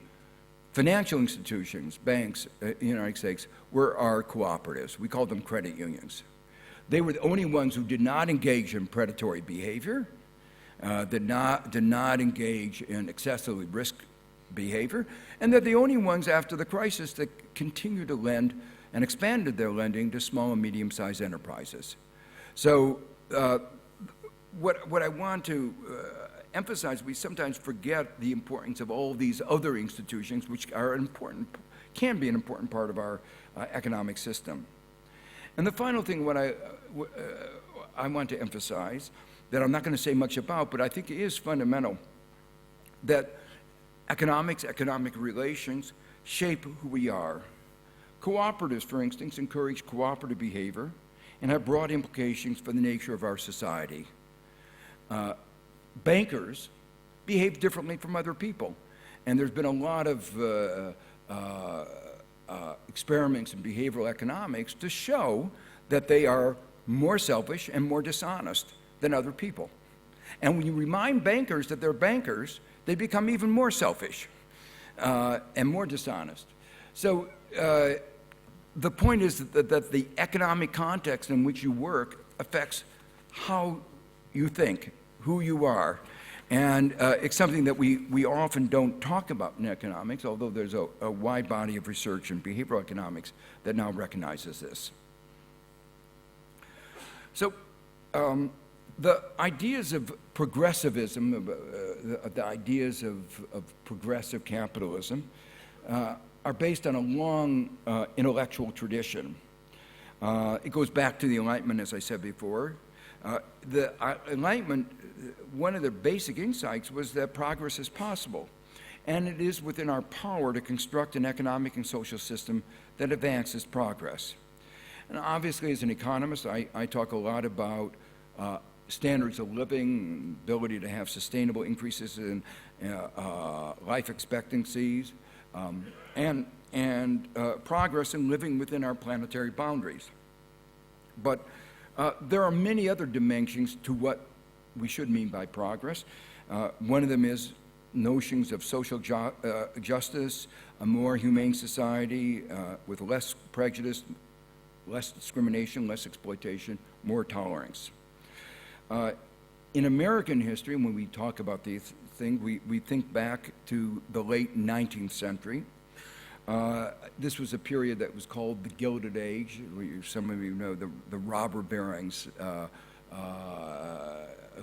financial institutions, banks in the United States, were our cooperatives. We called them credit unions. They were the only ones who did not engage in predatory behavior, did not engage in excessively risk behavior, and they're the only ones after the crisis that continued to lend and expanded their lending to small and medium-sized enterprises. So what I want to emphasize, we sometimes forget the importance of all these other institutions, which are important, can be an important part of our economic system. And the final thing what I want to emphasize, that I'm not going to say much about, but I think it is fundamental, that economics, economic relations shape who we are. Cooperatives, for instance, encourage cooperative behavior and have broad implications for the nature of our society. Bankers behave differently from other people, and there's been a lot of experiments in behavioral economics to show that they are more selfish and more dishonest than other people. And when you remind bankers that they're bankers, they become even more selfish and more dishonest. So the point is that the economic context in which you work affects how you think, who you are. And it's something that we often don't talk about in economics, although there's a wide body of research in behavioral economics that now recognizes this. So the ideas of progressivism, the ideas of progressive capitalism, are based on a long intellectual tradition. It goes back to the Enlightenment, as I said before. The Enlightenment, one of the basic insights was that progress is possible, and it is within our power to construct an economic and social system that advances progress. And obviously, as an economist, I talk a lot about standards of living, ability to have sustainable increases in life expectancies, and progress in living within our planetary boundaries. But there are many other dimensions to what we should mean by progress. One of them is notions of social justice, a more humane society with less prejudice, less discrimination, less exploitation, more tolerance. In American history, when we talk about these things, we think back to the late 19th century. This was a period that was called the Gilded Age. Some of you know the robber barons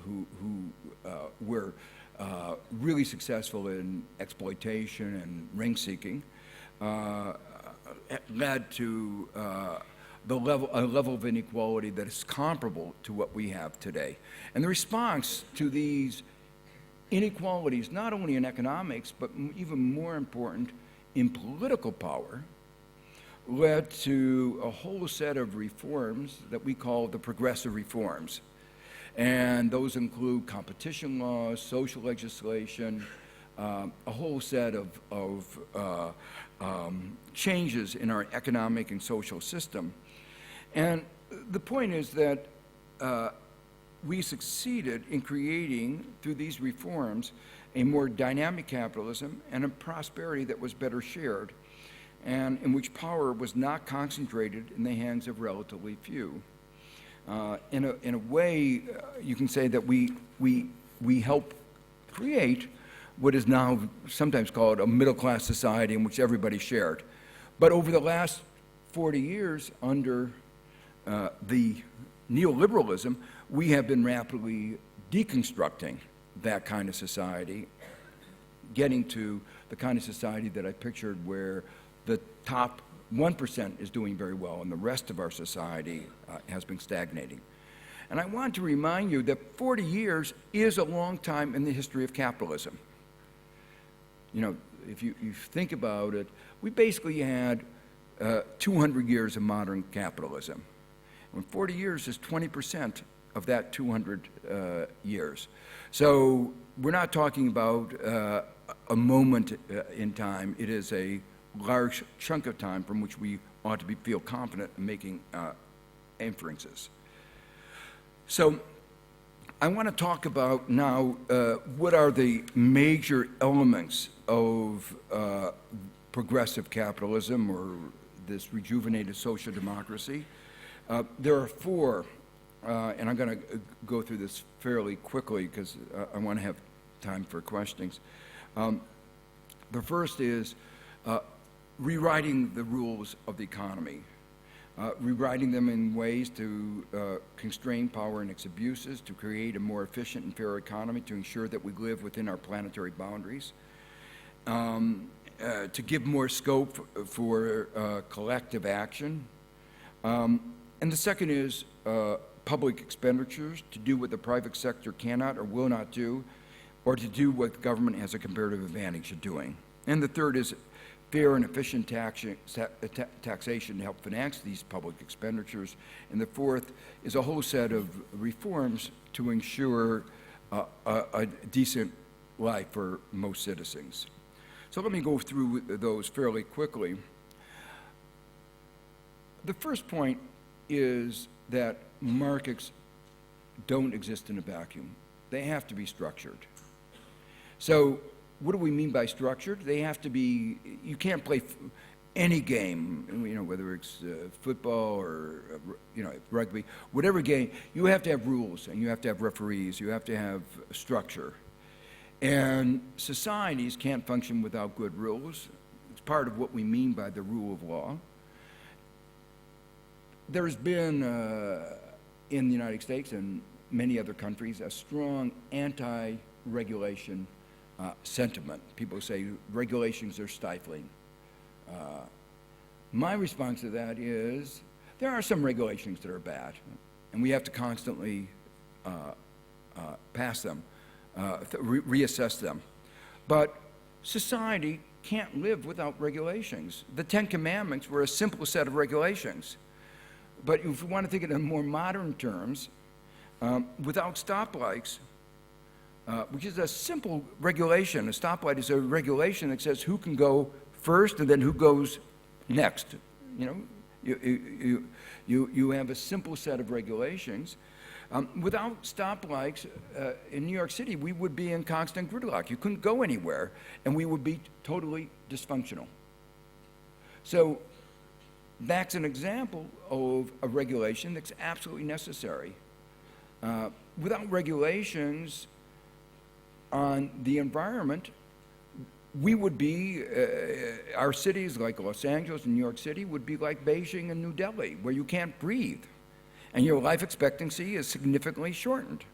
who were really successful in exploitation and ring-seeking, led to a level of inequality that is comparable to what we have today. And the response to these inequalities, not only in economics, but even more important, in political power, led to a whole set of reforms that we call the progressive reforms. And those include competition laws, social legislation, a whole set of changes in our economic and social system. And the point is that we succeeded in creating, through these reforms, a more dynamic capitalism and a prosperity that was better shared, and in which power was not concentrated in the hands of relatively few. In a way, you can say that we help create what is now sometimes called a middle-class society in which everybody shared. But over the last 40 years, under the neoliberalism, we have been rapidly deconstructing that kind of society, getting to the kind of society that I pictured where the top 1% is doing very well and the rest of our society has been stagnating. And I want to remind you that 40 years is a long time in the history of capitalism. You know, if you think about it, we basically had 200 years of modern capitalism. And 40 years is 20% of that 200 years. So we're not talking about a moment in time. It is a large chunk of time from which we ought to feel confident in making inferences. So I want to talk about now what are the major elements of progressive capitalism or this rejuvenated social democracy. There are four, and I'm going to go through this fairly quickly because I want to have time for questions. The first is rewriting the rules of the economy, rewriting them in ways to constrain power and its abuses, to create a more efficient and fair economy, to ensure that we live within our planetary boundaries, to give more scope for collective action. And the second is public expenditures, to do what the private sector cannot or will not do, or to do what the government has a comparative advantage of doing. And the third is fair and efficient taxation to help finance these public expenditures. And the fourth is a whole set of reforms to ensure a decent life for most citizens. So let me go through those fairly quickly. The first point is that markets don't exist in a vacuum. They have to be structured. So what do we mean by structured? They have to be, you can't play any game, you know, whether it's football or, you know, rugby, whatever game, you have to have rules and you have to have referees, you have to have structure. And societies can't function without good rules. It's part of what we mean by the rule of law. There's been, in the United States and many other countries, a strong anti-regulation sentiment. People say regulations are stifling. My response to that is there are some regulations that are bad, and we have to constantly pass them, reassess them. But society can't live without regulations. The Ten Commandments were a simple set of regulations. But if we want to think it in more modern terms, without stoplights, which is a simple regulation. A stoplight is a regulation that says who can go first and then who goes next. You know, you have a simple set of regulations. Without stoplights in New York City, we would be in constant gridlock. You couldn't go anywhere, and we would be totally dysfunctional. So that's an example of a regulation that's absolutely necessary. Without regulations on the environment, we would be, our cities like Los Angeles and New York City would be like Beijing and New Delhi, where you can't breathe, and your life expectancy is significantly shortened.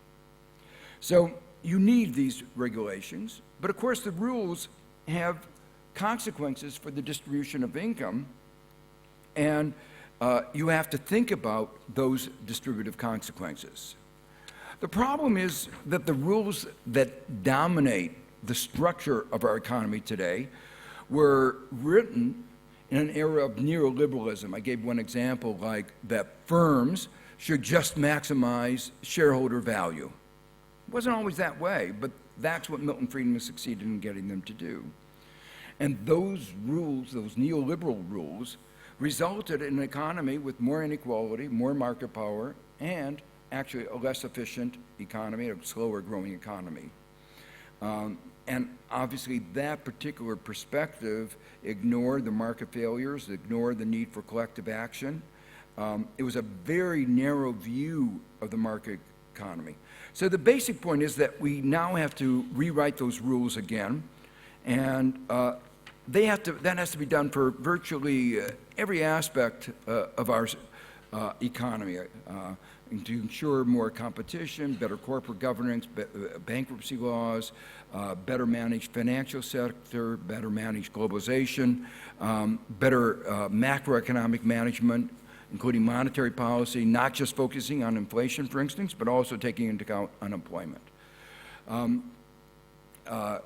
So you need these regulations, but of course the rules have consequences for the distribution of income, and you have to think about those distributive consequences. The problem is that the rules that dominate the structure of our economy today were written in an era of neoliberalism. I gave one example, like that firms should just maximize shareholder value. It wasn't always that way, but that's what Milton Friedman succeeded in getting them to do. And those rules, those neoliberal rules, resulted in an economy with more inequality, more market power, and actually a less efficient economy, a slower growing economy. And obviously that particular perspective ignored the market failures, ignored the need for collective action. It was a very narrow view of the market economy. So the basic point is that we now have to rewrite those rules again, and that has to be done for virtually every aspect of our economy, to ensure more competition, better corporate governance, bankruptcy laws, better managed financial sector, better managed globalization, better macroeconomic management, including monetary policy, not just focusing on inflation, for instance, but also taking into account unemployment.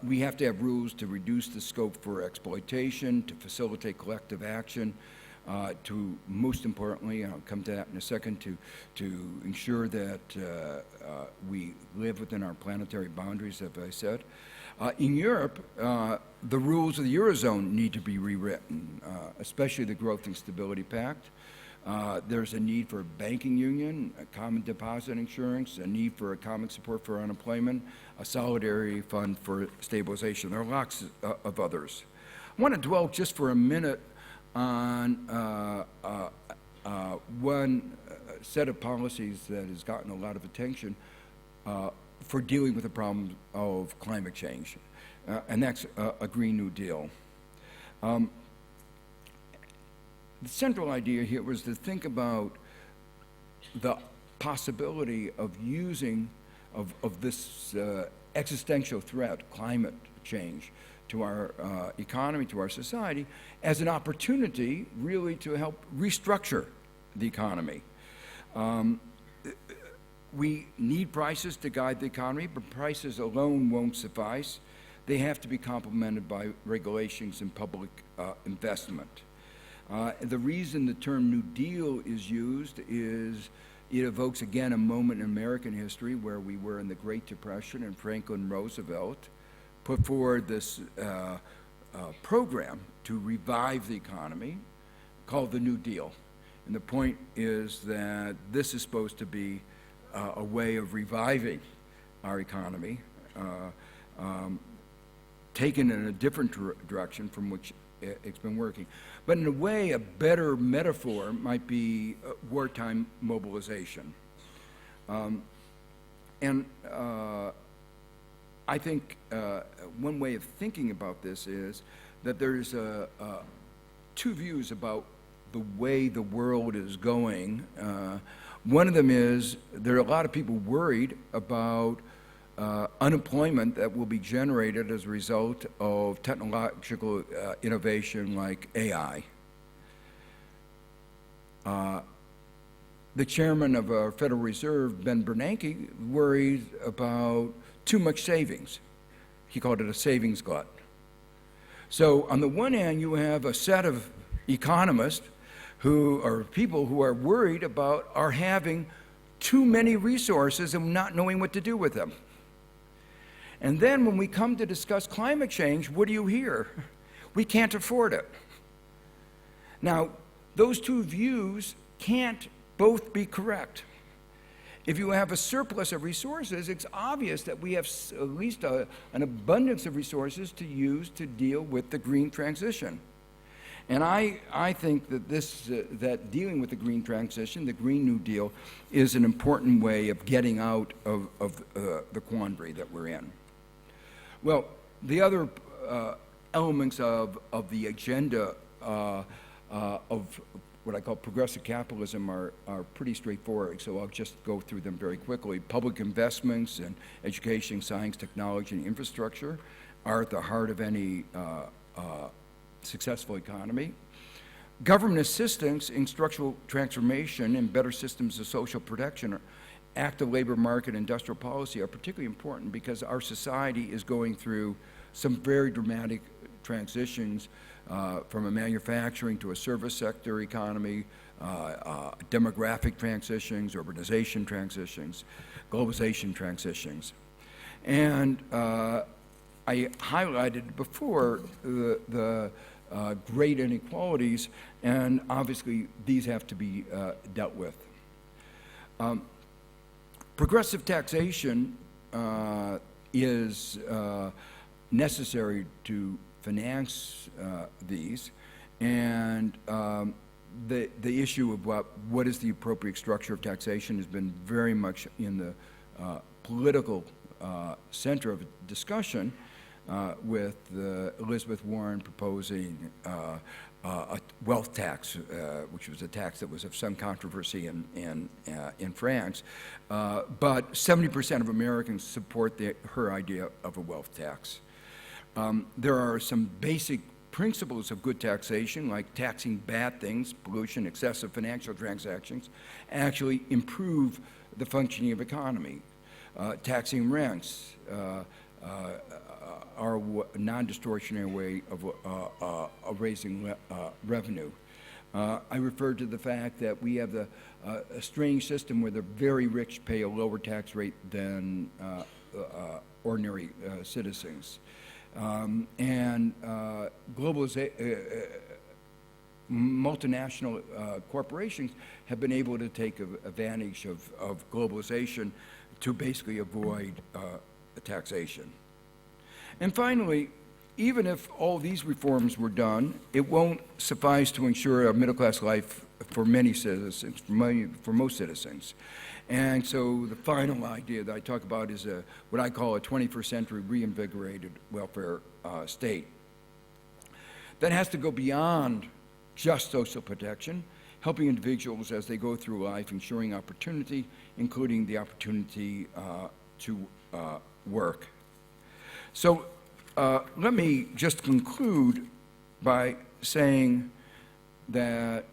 We have to have rules to reduce the scope for exploitation, to facilitate collective action, to, most importantly, and I'll come to that in a second, to ensure that we live within our planetary boundaries, as I said. In Europe, the rules of the Eurozone need to be rewritten, especially the Growth and Stability Pact. There's a need for a banking union, a common deposit insurance, a need for economic support for unemployment, a solidarity fund for stabilization. There are lots of others. I want to dwell just for a minute on one set of policies that has gotten a lot of attention for dealing with the problem of climate change, and that's a Green New Deal. The central idea here was to think about the possibility of using of this existential threat, climate change, to our economy, to our society, as an opportunity really to help restructure the economy. We need prices to guide the economy, but prices alone won't suffice. They have to be complemented by regulations and public investment. The reason the term New Deal is used is it evokes, again, a moment in American history where we were in the Great Depression and Franklin Roosevelt put forward this program to revive the economy called the New Deal. And the point is that this is supposed to be a way of reviving our economy, taken in a different direction from which it's been working. But in a way, a better metaphor might be wartime mobilization. I think one way of thinking about this is that there's two views about the way the world is going. One of them is there are a lot of people worried about unemployment that will be generated as a result of technological innovation like AI. The chairman of our Federal Reserve, Ben Bernanke, worried about too much savings. He called it a savings glut. So on the one hand, you have a set of economists who are people who are worried about our having too many resources and not knowing what to do with them. And then when we come to discuss climate change, what do you hear? We can't afford it. Now, those two views can't both be correct. If you have a surplus of resources, it's obvious that we have at least an abundance of resources to use to deal with the green transition. And I think that that dealing with the green transition, the Green New Deal, is an important way of getting out of the quandary that we're in. Well, the other elements of the agenda of what I call progressive capitalism are pretty straightforward, so I'll just go through them very quickly. Public investments in education, science, technology, and infrastructure are at the heart of any successful economy. Government assistance in structural transformation and better systems of social protection, active labor market, industrial policy are particularly important because our society is going through some very dramatic transitions from a manufacturing to a service sector economy, demographic transitions, urbanization transitions, globalization transitions. And I highlighted before the great inequalities, and obviously these have to be dealt with. Progressive taxation is necessary to finance these, and the issue of what is the appropriate structure of taxation has been very much in the political center of discussion, with Elizabeth Warren proposing a wealth tax, which was a tax that was of some controversy in France. But 70% of Americans support her idea of a wealth tax. There are some basic principles of good taxation, like taxing bad things, pollution, excessive financial transactions, actually improve the functioning of economy. Taxing rents are a non-distortionary way of raising revenue. I referred to the fact that we have a strange system where the very rich pay a lower tax rate than ordinary citizens. Multinational corporations have been able to take advantage of globalization to basically avoid taxation. And finally, even if all these reforms were done, it won't suffice to ensure a middle-class life for many citizens, for most citizens. And so the final idea that I talk about is what I call a 21st century reinvigorated welfare state. That has to go beyond just social protection, helping individuals as they go through life, ensuring opportunity, including the opportunity to work. So let me just conclude by saying that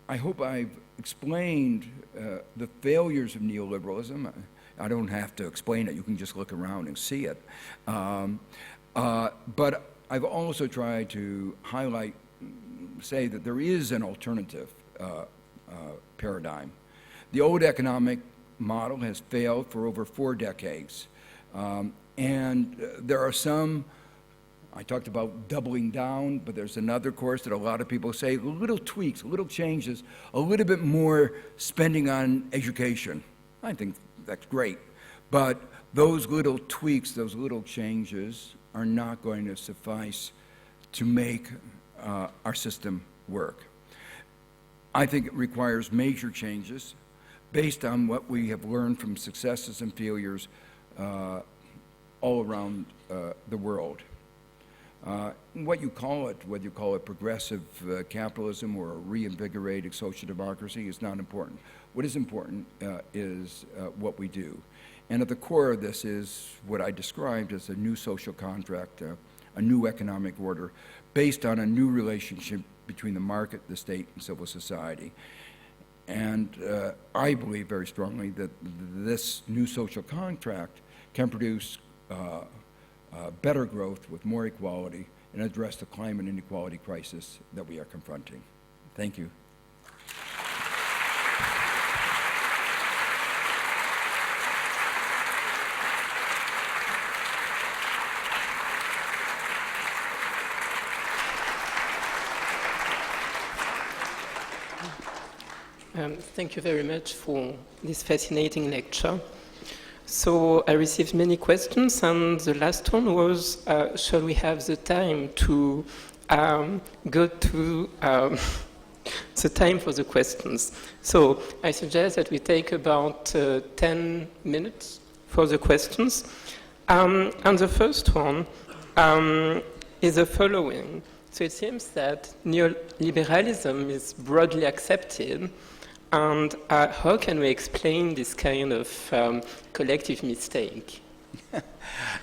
I hope I've explained the failures of neoliberalism. I don't have to explain it. You can just look around and see it. But I've also tried to say that there is an alternative paradigm. The old economic model has failed for over 4 decades. And there are some, I talked about doubling down, but there's another course that a lot of people say, little tweaks, little changes, a little bit more spending on education. I think that's great. But those little tweaks, those little changes are not going to suffice to make our system work. I think it requires major changes based on what we have learned from successes and failures all around the world. What you call it, whether you call it progressive capitalism or reinvigorated social democracy, is not important. What is important is what we do. And at the core of this is what I described as a new social contract, a new economic order, based on a new relationship between the market, the state, and civil society. And I believe very strongly that this new social contract can produce better growth with more equality and address the climate inequality crisis that we are confronting. Thank you. Thank you very much for this fascinating lecture. So I received many questions, and the last one was, shall we have the time to go to the time for the questions? So I suggest that we take about 10 minutes for the questions. And the first one is the following. So it seems that neoliberalism is broadly accepted. And how can we explain this kind of collective mistake?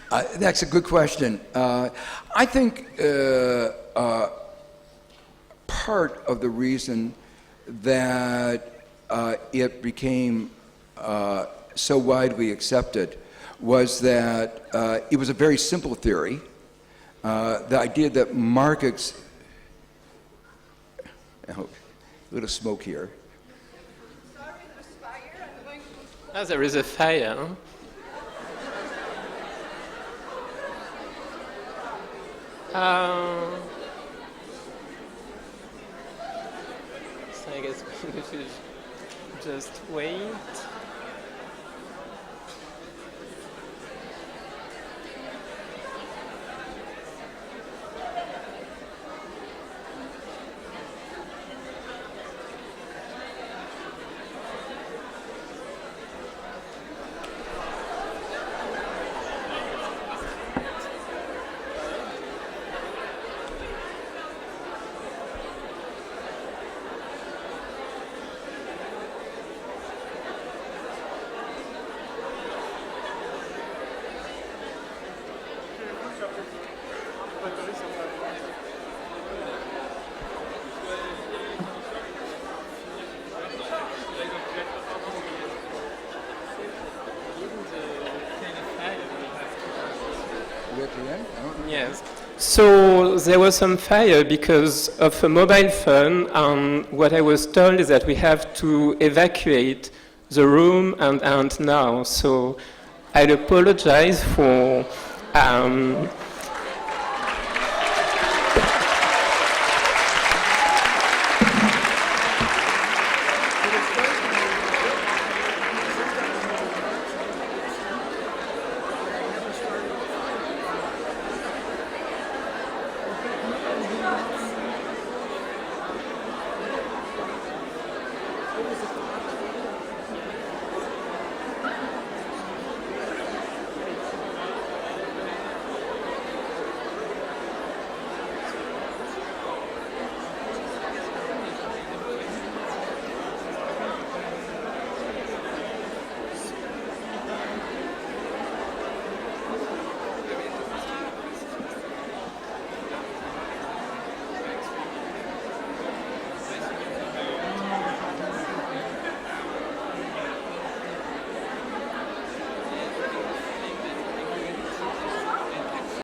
That's a good question. I think part of the reason that it became so widely accepted was that it was a very simple theory. The idea that markets... Oh, a little smoke here. Ah, there is a fire. So I guess we should just wait. then? Yes. So there was some fire because of a mobile phone, and what I was told is that we have to evacuate the room and now. So I'd apologize for